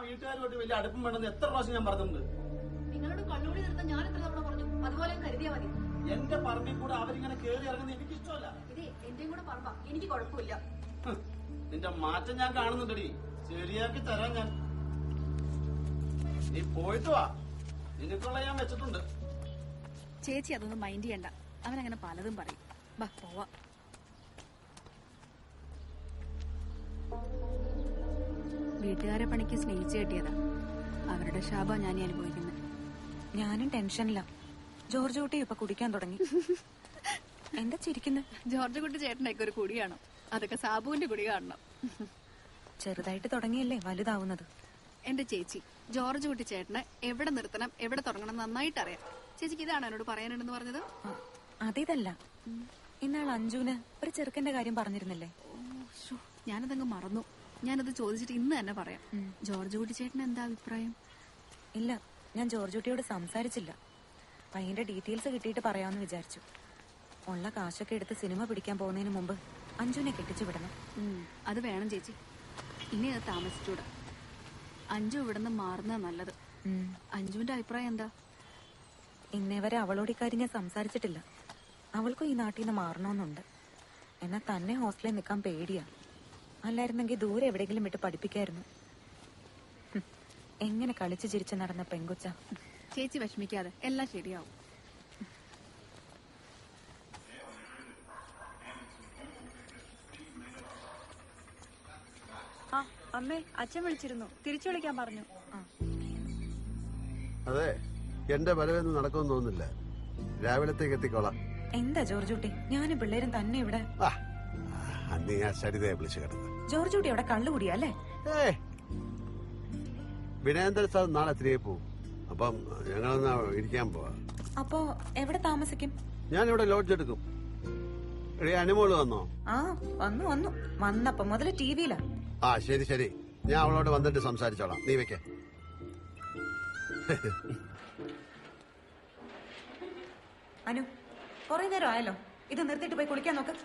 വീട്ടുകാരുമായിട്ട് വലിയ അടുപ്പം വേണമെന്ന് എത്ര പ്രാവശ്യം ഞാൻ പറഞ്ഞിട്ടുണ്ട്. നിങ്ങളോട് കള്ളുകൂടി നിർത്താൻ ഞാൻ എത്ര തവണ പറഞ്ഞു, അതുപോലെ കരുതിയാ മതി. എന്റെ പറമ്പിൽ കൂടെ അവരിങ്ങനെ കേറി ഇറങ്ങുന്നത് എനിക്ക് ഇഷ്ടമല്ല. ഇതേ എന്റെയും കൂടെ പറമ്പാ, എനിക്ക് കുഴപ്പമില്ല. നിന്റെ മാറ്റം ഞാൻ കാണുന്നുണ്ടടി, ശരിയാക്കി തരാൻ ഞാൻ. നീ പോയിട്ട് വാ, നിനക്കുള്ള ഞാൻ വെച്ചിട്ടുണ്ട്. ചേച്ചി അതൊന്നും മൈൻഡ് ചെയ്യണ്ട, അവനങ്ങനെ പലതും പറയും. ബാ പോവാ. വീട്ടുകാരെ പണിക്ക് സ്നേഹിച്ചു കെട്ടിയതാ, അവരുടെ ശാപ ഞാനീ അനുഭവിക്കുന്നത്. ഞാനും ടെൻഷനില്ല. ജോർജ് കുട്ടി ഇപ്പൊ കുടിക്കാൻ തുടങ്ങി. എന്താ ചിരിക്കുന്നത്? ജോർജ് കുട്ടി ചേട്ടനൊക്കെ ഒരു കുടി കാണും, അതൊക്കെ സാബുവിന്റെ കുടി കാണണം. ചെറുതായിട്ട് തുടങ്ങിയല്ലേ വലുതാവുന്നത്. എന്റെ ചേച്ചി, ജോർജ് കുട്ടി ചേട്ടന് എവിടെ നിർത്തണം എവിടെ തുടങ്ങണം നന്നായിട്ട് അറിയാം. ചേച്ചിക്ക് ഇതാണ് എന്നോട് പറയാനുണ്ടെന്ന് പറഞ്ഞത്? അതേതല്ല, ഇന്നാൾ അഞ്ജുവിന് ഒരു ചെറുക്കന്റെ കാര്യം പറഞ്ഞിരുന്നില്ലേ? ഞാനതങ്ങ് മറന്നു. ഞാനത് ചോദിച്ചിട്ട് ഇന്ന് തന്നെ പറയാം. ജോർജ് കുട്ടി ചേട്ടന് എന്താ അഭിപ്രായം? ഇല്ല, ഞാൻ ജോർജ് കുട്ടിയോട് സംസാരിച്ചില്ല. പയ്യന്റെ ഡീറ്റെയിൽസ് കിട്ടിയിട്ട് പറയാമെന്ന് വിചാരിച്ചു. ഉള്ള കാശൊക്കെ എടുത്ത് സിനിമ പിടിക്കാൻ പോകുന്നതിന് മുമ്പ് അഞ്ജുവിനെ കെട്ടിച്ചു വിടണം. അത് വേണം ചേച്ചി. ഇനി അത് താമസിച്ചൂടാ. അഞ്ജു ഇവിടുന്ന് മാറുന്ന നല്ലത്. അഞ്ജുവിന്റെ അഭിപ്രായം എന്താ? ഇന്നേ വരെ അവളോട് ഇക്കാര്യം ഞാൻ സംസാരിച്ചിട്ടില്ല. അവൾക്കും ഈ നാട്ടിൽ നിന്ന് മാറണമെന്നുണ്ട്. എന്നാ തന്നെ ഹോസ്റ്റലിൽ നിൽക്കാൻ പേടിയാ. അല്ലായിരുന്നെങ്കിൽ ദൂരെ എവിടെയെങ്കിലും വിട്ട് പഠിപ്പിക്കായിരുന്നു. എങ്ങനെ കളിച്ചു ചിരിച്ചു നടന്ന പെങ്കൊച്ച. ചേച്ചി വിഷമിക്കാതെ, എല്ലാം ശരിയാവും. ആ അമ്മേ, അച്ഛൻ വിളിച്ചിരുന്നു, തിരിച്ചു വിളിക്കാൻ പറഞ്ഞു. അതെ, എന്റെ വരവൊന്നും നടക്കുമെന്ന് തോന്നുന്നില്ല. രാവിലത്തേക്ക് എത്തിക്കോളാം. എന്താ ജോർജ് കുട്ടി, ഞാനും പിള്ളേരും തന്നെ ഇവിടെ? അന്ന് ഞാൻ സരിതയെ വിളിച്ചു കിടന്നു. ജോർജ് കുട്ടി അവിടെ കള്ളുകൂടിയാ അല്ലേ? വിനയേന്ദ്ര സാർ നാളെ തിരികെ പോവും. അപ്പം ഞങ്ങളൊന്ന് ഇരിക്കാൻ പോവാ. അപ്പോ എവിടെ താമസിക്കും? ഞാനിവിടെ ലോഡ്ജ് എടുക്കും. അനുമോള് വന്നോ? ആ വന്നു വന്നു. വന്നപ്പോ മുതല് ടിവിയിലാ. ശരി ശരി, ഞാൻ അവളോട് വന്നിട്ട് സംസാരിച്ചോളാം. നീ വെക്ക. അനു, കുറെ നേരം ആയല്ലോ, ഇത് നിർത്തിയിട്ട് പോയി കുളിക്കാൻ നോക്ക്.